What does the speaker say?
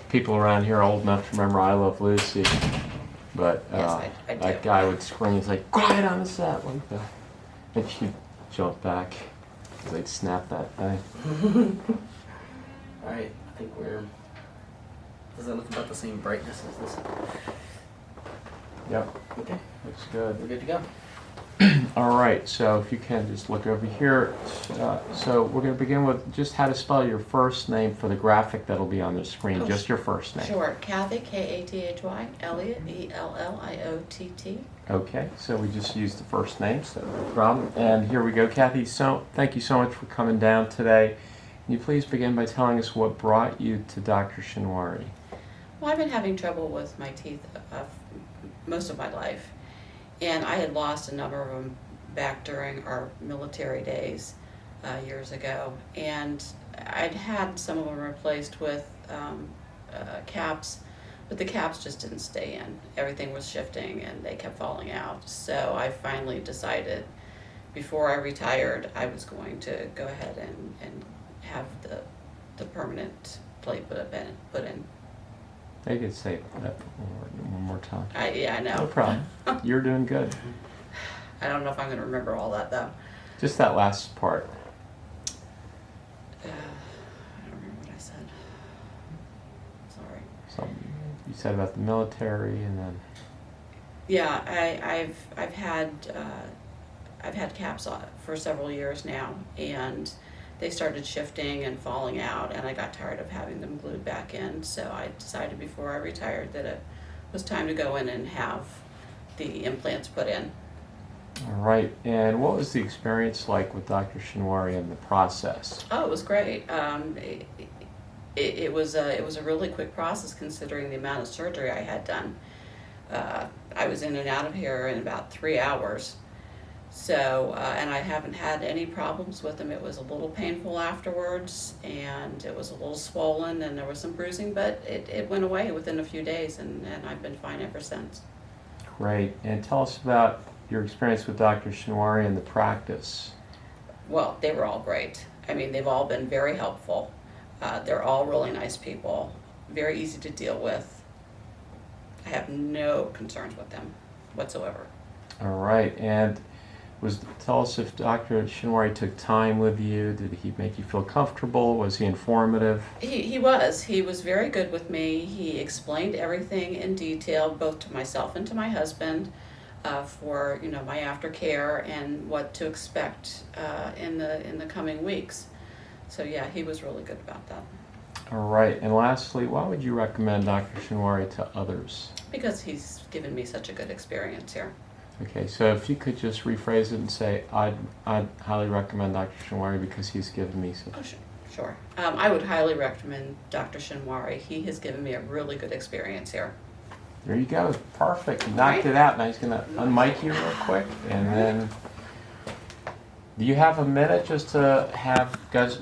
people around here are old enough to remember I Love Lucy, but Yes, I do. that guy would scream, he's like, quiet on the set, like that. And she'd jump back, because they'd snap that thing. Alright, I think we're... Does that look about the same brightness as this? Yep, Okay, looks good. we're good to go. All right, so if you can just look over here. So we're going to begin with just how to spell your first name for the graphic that'll be on the screen, Oh, just your first name. Sure. Kathy, Kathy, Elliott, Elliott. Okay, so we just used the first name, so no problem. And here we go, Kathy. So thank you so much for coming down today. Can you please begin by telling us what brought you to Dr. Shinwari? Well, I've been having trouble with my teeth most of my life, and I had lost a number of them back during our military days years ago, and I'd had some of them replaced with caps, but the caps just didn't stay in. Everything was shifting and they kept falling out. So I finally decided before I retired I was going to go ahead and have the permanent plate put in. They could say that one more time. Yeah, I know. No problem. You're doing good. I don't know if I'm going to remember all that though. Just that last part. I don't remember what I said. Sorry. Something you said about the military, and then Yeah, I've had caps on for several years now, and they started shifting and falling out, and I got tired of having them glued back in. So I decided before I retired that it was time to go in and have the implants put in. all right. And what was the experience like with Dr. Shinwari in the process? Oh, it was great. It was a really quick process considering the amount of surgery I had done. I was in and out of here in about 3 hours. So, and I haven't had any problems with them. It was a little painful afterwards, and it was a little swollen, and there was some bruising, but it went away within a few days, and I've been fine ever since. Great. And tell us about your experience with Dr. Shinwari in the practice. Well, they were all great. I mean, they've all been very helpful. They're all really nice people, very easy to deal with. I have no concerns with them whatsoever. All right. And tell us if Dr. Shinwari took time with you. Did he make you feel comfortable? Was he informative? He was very good with me. He explained everything in detail, both to myself and to my husband, for my aftercare and what to expect in the coming weeks. So yeah, he was really good about that. All right. And lastly, why would you recommend Dr. Shinwari to others? Because he's given me such a good experience here. Okay, so if you could just rephrase it and say, I'd highly recommend Dr. Shinwari because he's given me such. Oh, sure. I would highly recommend Dr. Shinwari. He has given me a really good experience here. There you go. Perfect. You knocked it out. Now he's going to unmic you real quick. And then, do you have a minute just to have guys